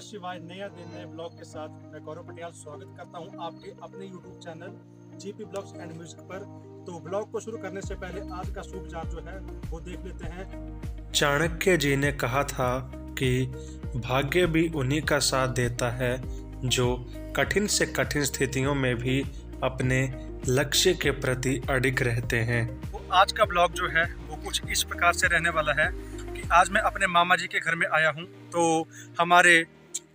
शिवाय। नया दिन नए ब्लॉग के साथ मैं गौरव पटियाल स्वागत करता हूं आपके अपने YouTube channel GP blogs and music पर। तो ब्लॉग को शुरू करने से पहले आज का शुभ विचार जो है वो देख लेते हैं। चाणक्य जी ने कहा था कि भाग्य भी उन्हीं का साथ देता है जो कठिन से कठिन स्थितियों में भी अपने लक्ष्य के प्रति अडिग रहते हैं। तो आज का ब्लॉग जो है वो कुछ इस प्रकार से रहने वाला है कि आज मैं अपने मामा जी के घर में आया हूँ। तो हमारे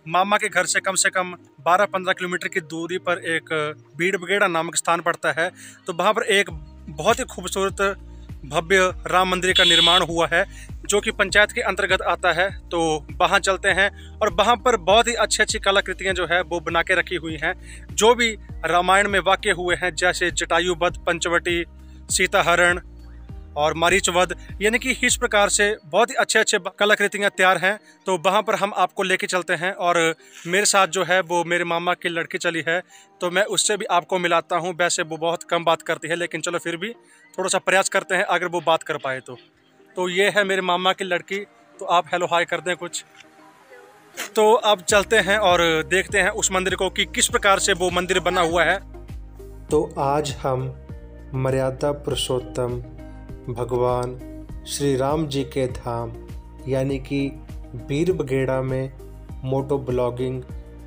मामा के घर से कम 12-15 किलोमीटर की दूरी पर एक बीड़ बगेड़ा नामक स्थान पड़ता है। तो वहाँ पर एक बहुत ही खूबसूरत भव्य राम मंदिर का निर्माण हुआ है जो कि पंचायत के अंतर्गत आता है। तो वहाँ चलते हैं और वहाँ पर बहुत ही अच्छी कलाकृतियाँ जो है वो बना के रखी हुई हैं, जो भी रामायण में वाक़े हुए हैं, जैसे जटायुवध, पंचवटी, सीताहरण और मारीचवध, यानी कि इस प्रकार से बहुत ही अच्छे कलाकृतियाँ तैयार हैं। तो वहाँ पर हम आपको लेके चलते हैं और मेरे साथ जो है वो मेरे मामा की लड़की चली है, तो मैं उससे भी आपको मिलाता हूँ। वैसे वो बहुत कम बात करती है, लेकिन चलो फिर भी थोड़ा सा प्रयास करते हैं अगर वो बात कर पाए तो ये है मेरे मामा की लड़की। तो आप हेलो हाय कर दें कुछ। तो अब चलते हैं और देखते हैं उस मंदिर को कि किस प्रकार से वो मंदिर बना हुआ है। तो आज हम मर्यादा पुरुषोत्तम भगवान श्री राम जी के धाम यानी कि बीड़ बगेड़ा में मोटो ब्लॉगिंग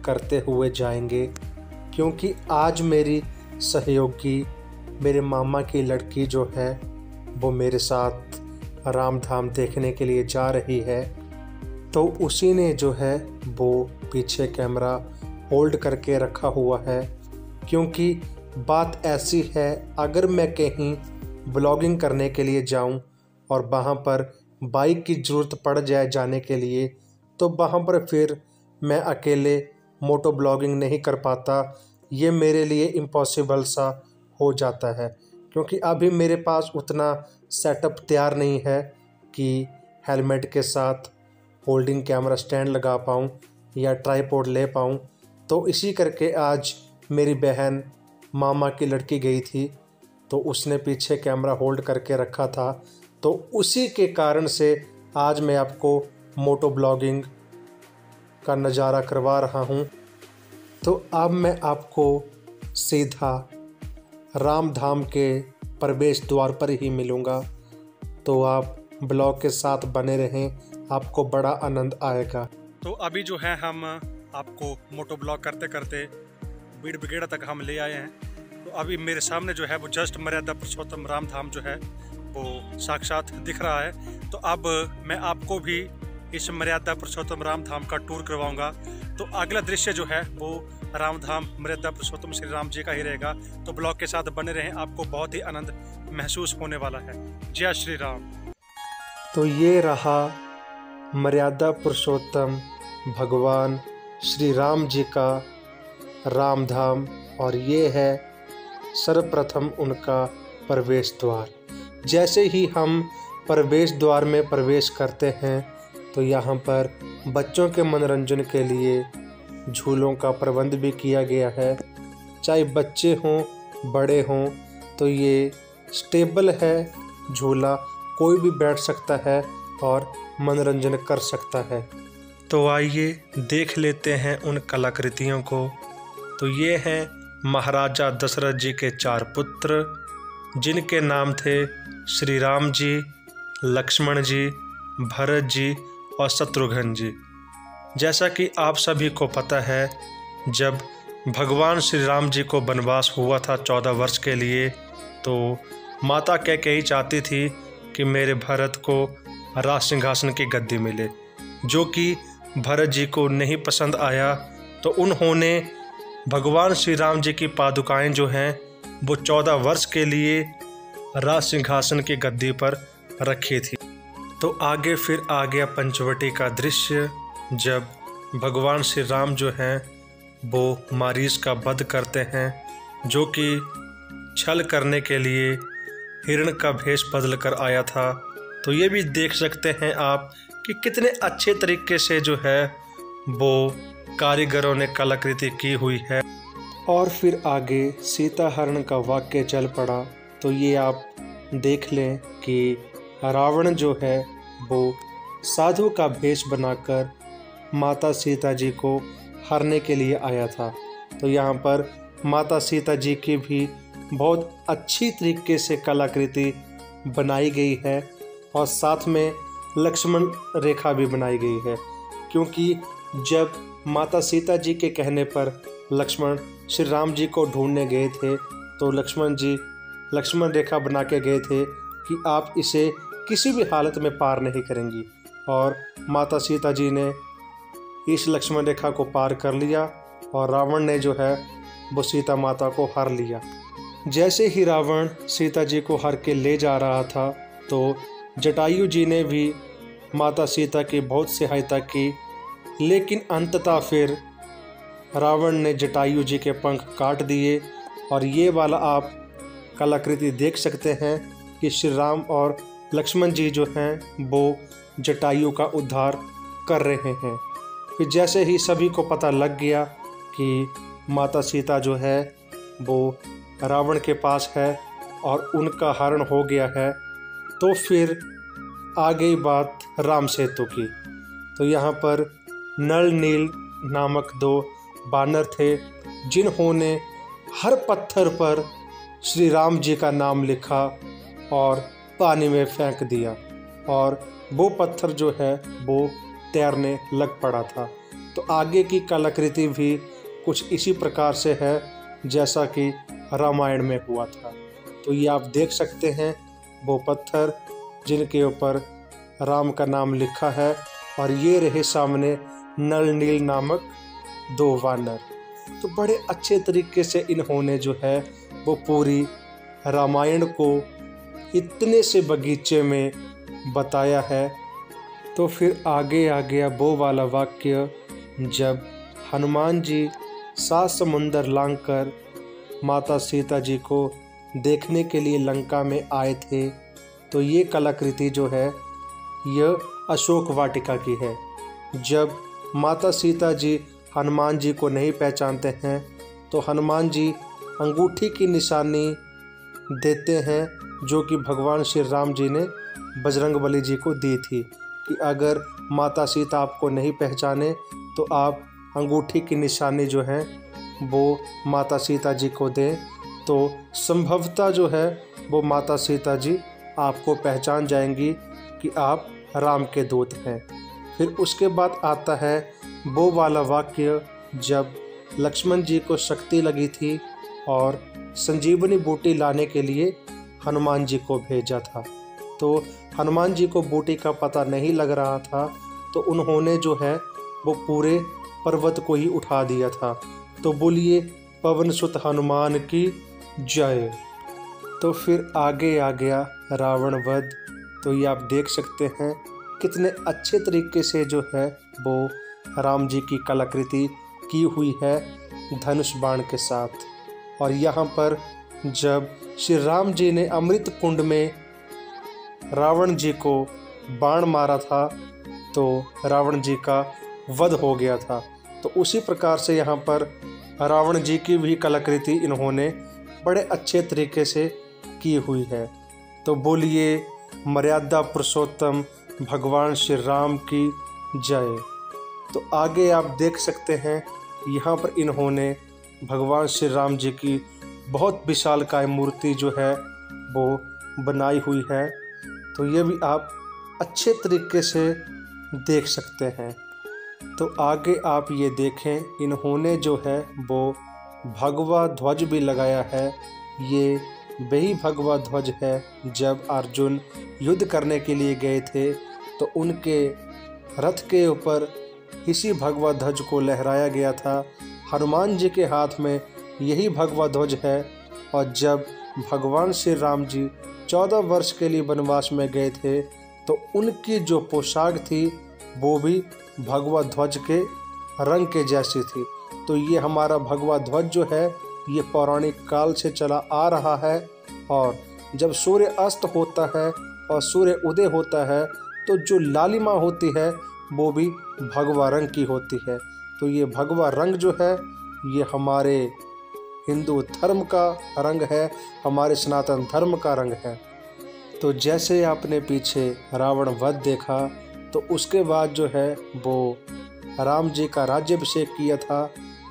करते हुए जाएंगे, क्योंकि आज मेरी सहयोगी मेरे मामा की लड़की जो है वो मेरे साथ राम धाम देखने के लिए जा रही है। तो उसी ने जो है वो पीछे कैमरा होल्ड करके रखा हुआ है, क्योंकि बात ऐसी है अगर मैं कहीं ब्लॉगिंग करने के लिए जाऊं और वहां पर बाइक की ज़रूरत पड़ जाए जाने के लिए, तो वहां पर फिर मैं अकेले मोटो ब्लॉगिंग नहीं कर पाता। ये मेरे लिए इम्पॉसिबल सा हो जाता है, क्योंकि अभी मेरे पास उतना सेटअप तैयार नहीं है कि हेलमेट के साथ होल्डिंग कैमरा स्टैंड लगा पाऊँ या ट्राईपॉड ले पाऊँ। तो इसी करके आज मेरी बहन मामा की लड़की गई थी, तो उसने पीछे कैमरा होल्ड करके रखा था। तो उसी के कारण से आज मैं आपको मोटो ब्लॉगिंग का नज़ारा करवा रहा हूँ। तो अब मैं आपको सीधा राम धाम के प्रवेश द्वार पर ही मिलूँगा। तो आप ब्लॉग के साथ बने रहें, आपको बड़ा आनंद आएगा। तो अभी जो है हम आपको मोटो ब्लॉग करते करते बीड़ बगेड़ा तक हम ले आए हैं। तो अभी मेरे सामने जो है वो जस्ट मर्यादा पुरुषोत्तम राम धाम जो है वो साक्षात दिख रहा है। तो अब मैं आपको भी इस मर्यादा पुरुषोत्तम राम धाम का टूर करवाऊंगा। तो अगला दृश्य जो है वो राम धाम मर्यादा पुरुषोत्तम श्री राम जी का ही रहेगा। तो ब्लॉग के साथ बने रहें, आपको बहुत ही आनंद महसूस होने वाला है। जय श्री राम। तो ये रहा मर्यादा पुरुषोत्तम भगवान श्री राम जी का राम धाम, और ये है सर्वप्रथम उनका प्रवेश द्वार। जैसे ही हम प्रवेश द्वार में प्रवेश करते हैं तो यहाँ पर बच्चों के मनोरंजन के लिए झूलों का प्रबंध भी किया गया है। चाहे बच्चे हों बड़े हों, तो ये स्टेबल है झूला, कोई भी बैठ सकता है और मनोरंजन कर सकता है। तो आइए देख लेते हैं उन कलाकृतियों को। तो ये हैं महाराजा दशरथ जी के 4 पुत्र, जिनके नाम थे श्री राम जी, लक्ष्मण जी, भरत जी और शत्रुघ्न जी। जैसा कि आप सभी को पता है, जब भगवान श्री राम जी को वनवास हुआ था 14 वर्ष के लिए, तो माता कैकेयी चाहती थी कि मेरे भरत को राज सिंहासन की गद्दी मिले, जो कि भरत जी को नहीं पसंद आया। तो उन्होंने भगवान श्री राम जी की पादुकाएं जो हैं वो 14 वर्ष के लिए राज सिंहासन की गद्दी पर रखी थी। तो आगे फिर आ गया पंचवटी का दृश्य, जब भगवान श्री राम जो हैं वो मारीच का वध करते हैं, जो कि छल करने के लिए हिरण का भेष बदल कर आया था। तो ये भी देख सकते हैं आप कि कितने अच्छे तरीके से जो है वो कारीगरों ने कलाकृति की हुई है। और फिर आगे सीताहरण का वाक्य चल पड़ा। तो ये आप देख लें कि रावण जो है वो साधु का भेष बनाकर माता सीता जी को हरने के लिए आया था। तो यहाँ पर माता सीता जी की भी बहुत अच्छी तरीके से कलाकृति बनाई गई है और साथ में लक्ष्मण रेखा भी बनाई गई है, क्योंकि जब माता सीता जी के कहने पर लक्ष्मण श्री राम जी को ढूंढने गए थे तो लक्ष्मण जी लक्ष्मण रेखा बना के गए थे कि आप इसे किसी भी हालत में पार नहीं करेंगी, और माता सीता जी ने इस लक्ष्मण रेखा को पार कर लिया और रावण ने जो है वो सीता माता को हर लिया। जैसे ही रावण सीता जी को हर के ले जा रहा था तो जटायु जी ने भी माता सीता की बहुत सहायता की, लेकिन अंततः फिर रावण ने जटायु जी के पंख काट दिए। और ये वाला आप कलाकृति देख सकते हैं कि श्री राम और लक्ष्मण जी जो हैं वो जटायु का उद्धार कर रहे हैं। फिर जैसे ही सभी को पता लग गया कि माता सीता जो है वो रावण के पास है और उनका हरण हो गया है, तो फिर आ गई बात राम सेतु की। तो यहाँ पर नल नील नामक 2 बानर थे जिन्होंने हर पत्थर पर श्री राम जी का नाम लिखा और पानी में फेंक दिया, और वो पत्थर जो है वो तैरने लग पड़ा था। तो आगे की कलाकृति भी कुछ इसी प्रकार से है जैसा कि रामायण में हुआ था। तो ये आप देख सकते हैं वो पत्थर जिनके ऊपर राम का नाम लिखा है, और ये रहे सामने नल नील नामक 2 वानर। तो बड़े अच्छे तरीके से इन्होंने जो है वो पूरी रामायण को इतने से बगीचे में बताया है। तो फिर आगे आ गया वो वाला वाक्य जब हनुमान जी 7 समुंदर लांघकर माता सीता जी को देखने के लिए लंका में आए थे। तो ये कलाकृति जो है यह अशोक वाटिका की है। जब माता सीता जी हनुमान जी को नहीं पहचानते हैं तो हनुमान जी अंगूठी की निशानी देते हैं, जो कि भगवान श्री राम जी ने बजरंगबली जी को दी थी कि अगर माता सीता आपको नहीं पहचाने तो आप अंगूठी की निशानी जो है वो माता सीता जी को दें, तो संभवतः जो है वो माता सीता जी आपको पहचान जाएंगी कि आप राम के दूत हैं। फिर उसके बाद आता है वो वाला वाक्य जब लक्ष्मण जी को शक्ति लगी थी और संजीवनी बूटी लाने के लिए हनुमान जी को भेजा था। तो हनुमान जी को बूटी का पता नहीं लग रहा था, तो उन्होंने जो है वो पूरे पर्वत को ही उठा दिया था। तो बोलिए पवन सुत हनुमान की जय। तो फिर आगे आ गया रावण वध। तो ये आप देख सकते हैं कितने अच्छे तरीके से जो है वो राम जी की कलाकृति की हुई है धनुष बाण के साथ। और यहाँ पर जब श्री राम जी ने अमृत कुंड में रावण जी को बाण मारा था तो रावण जी का वध हो गया था। तो उसी प्रकार से यहाँ पर रावण जी की भी कलाकृति इन्होंने बड़े अच्छे तरीके से की हुई है। तो बोलिए मर्यादा पुरुषोत्तम भगवान श्री राम की जय। तो आगे आप देख सकते हैं यहाँ पर इन्होंने भगवान श्री राम जी की बहुत विशालकाय मूर्ति जो है वो बनाई हुई है। तो ये भी आप अच्छे तरीके से देख सकते हैं। तो आगे आप ये देखें इन्होंने जो है वो भगवा ध्वज भी लगाया है। ये वही भगवा ध्वज है जब अर्जुन युद्ध करने के लिए गए थे तो उनके रथ के ऊपर इसी भगवा ध्वज को लहराया गया था। हनुमान जी के हाथ में यही भगवा ध्वज है। और जब भगवान श्री राम जी 14 वर्ष के लिए वनवास में गए थे तो उनकी जो पोशाक थी वो भी भगवा ध्वज के रंग के जैसी थी। तो ये हमारा भगवा ध्वज जो है ये पौराणिक काल से चला आ रहा है। और जब सूर्य अस्त होता है और सूर्य उदय होता है तो जो लालिमा होती है वो भी भगवा रंग की होती है। तो ये भगवा रंग जो है ये हमारे हिंदू धर्म का रंग है, हमारे सनातन धर्म का रंग है। तो जैसे आपने पीछे रावण वध देखा तो उसके बाद जो है वो राम जी का राज्याभिषेक किया था।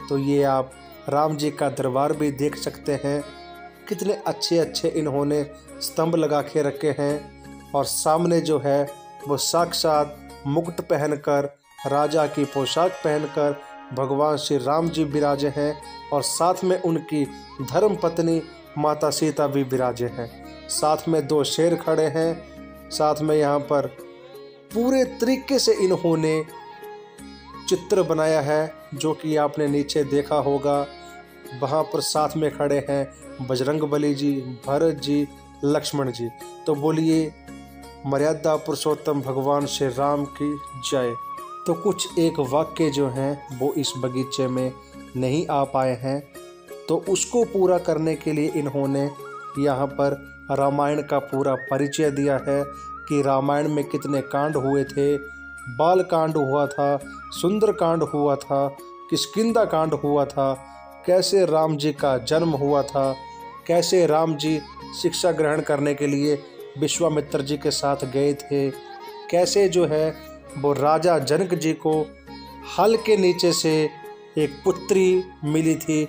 तो ये आप राम जी का दरबार भी देख सकते हैं। कितने अच्छे अच्छे इन्होंने स्तंभ लगा के रखे हैं और सामने जो है वो साक्षात मुकुट पहनकर, राजा की पोशाक पहनकर भगवान श्री राम जी विराजे हैं और साथ में उनकी धर्म पत्नी माता सीता भी विराजे हैं। साथ में 2 शेर खड़े हैं। साथ में यहाँ पर पूरे तरीके से इन्होंने चित्र बनाया है, जो कि आपने नीचे देखा होगा। वहाँ पर साथ में खड़े हैं बजरंगबली जी, भरत जी, लक्ष्मण जी। तो बोलिए मर्यादा पुरुषोत्तम भगवान श्री राम की जय। तो कुछ एक वाक्य जो हैं वो इस बगीचे में नहीं आ पाए हैं, तो उसको पूरा करने के लिए इन्होंने यहाँ पर रामायण का पूरा परिचय दिया है कि रामायण में कितने कांड हुए थे। बाल कांड हुआ था, सुंदर कांड हुआ था, किष्किंधा कांड हुआ था, कैसे राम जी का जन्म हुआ था, कैसे राम जी शिक्षा ग्रहण करने के लिए विश्वामित्र जी के साथ गए थे, कैसे जो है वो राजा जनक जी को हल के नीचे से एक पुत्री मिली थी।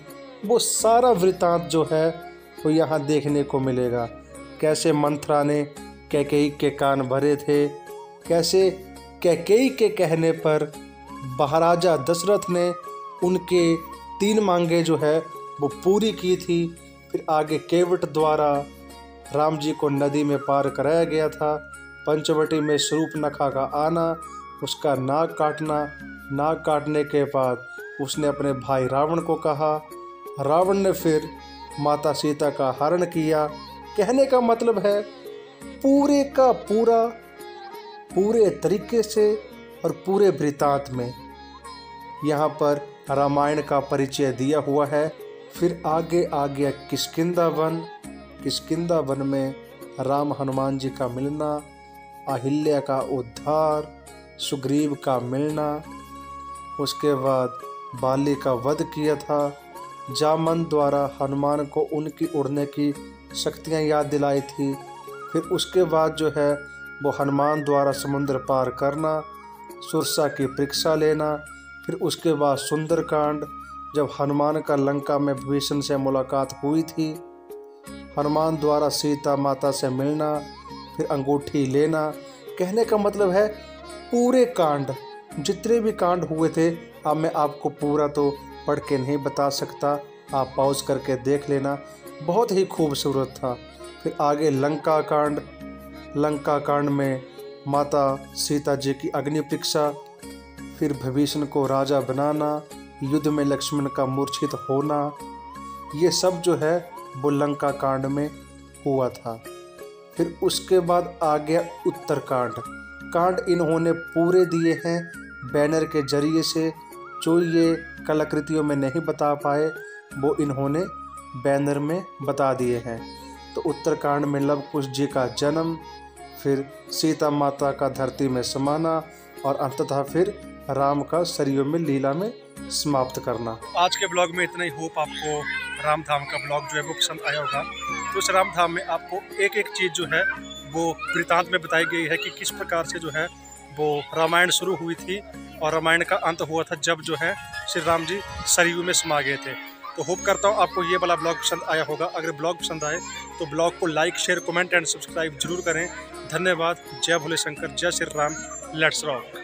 वो सारा वृतांत जो है वो यहाँ देखने को मिलेगा। कैसे मंथरा ने कैकेयी के कान भरे थे, कैसे कैकेयी के कहने पर महाराजा दशरथ ने उनके 3 मांगे जो है वो पूरी की थी। फिर आगे केवट द्वारा राम जी को नदी में पार कराया गया था। पंचवटी में शूर्पणखा का आना, उसका नाक काटना, नाक काटने के बाद उसने अपने भाई रावण को कहा, रावण ने फिर माता सीता का हरण किया। कहने का मतलब है पूरे का पूरा, पूरे तरीके से और पूरे वृतांत में यहाँ पर रामायण का परिचय दिया हुआ है। फिर आगे आ गया किष्किंधा वन। किष्किंधा वन में राम हनुमान जी का मिलना, अहिल्या का उद्धार, सुग्रीव का मिलना, उसके बाद बाली का वध किया था, जामन द्वारा हनुमान को उनकी उड़ने की शक्तियाँ याद दिलाई थी। फिर उसके बाद जो है वो हनुमान द्वारा समुद्र पार करना, सुरसा की परीक्षा लेना। फिर उसके बाद सुंदरकांड, जब हनुमान का लंका में विभीषण से मुलाकात हुई थी, हनुमान द्वारा सीता माता से मिलना, फिर अंगूठी लेना। कहने का मतलब है पूरे कांड, जितने भी कांड हुए थे, अब मैं आपको पूरा तो पढ़ के नहीं बता सकता, आप पॉज करके देख लेना। बहुत ही खूबसूरत था। फिर आगे लंका कांड। लंका कांड में माता सीता जी की अग्नि परीक्षा, फिर विभीषण को राजा बनाना, युद्ध में लक्ष्मण का मूर्छित होना, ये सब जो है वो लंका कांड में हुआ था। फिर उसके बाद आ गया उत्तरकांड। कांड इन्होंने पूरे दिए हैं बैनर के जरिए से, जो ये कलाकृतियों में नहीं बता पाए वो इन्होंने बैनर में बता दिए हैं। तो उत्तरकांड में लव कुश जी का जन्म, फिर सीता माता का धरती में समाना और अंततः फिर राम का सरयू में लीला में समाप्त करना। आज के ब्लॉग में इतना ही। होप आपको रामधाम का ब्लॉग जो है वो पसंद आया होगा। तो इस रामधाम में आपको एक एक चीज़ जो है वो वृतांत में बताई गई है कि किस प्रकार से जो है वो रामायण शुरू हुई थी और रामायण का अंत हुआ था जब जो है श्री राम जी सरयू में समा गए थे। तो होप करता हूँ आपको ये वाला ब्लॉग पसंद आया होगा। अगर ब्लॉग पसंद आए तो ब्लॉग को like, share, comment and subscribe जरूर करें। धन्यवाद। जय भोले शंकर, जय श्री राम, लेट्स रॉक।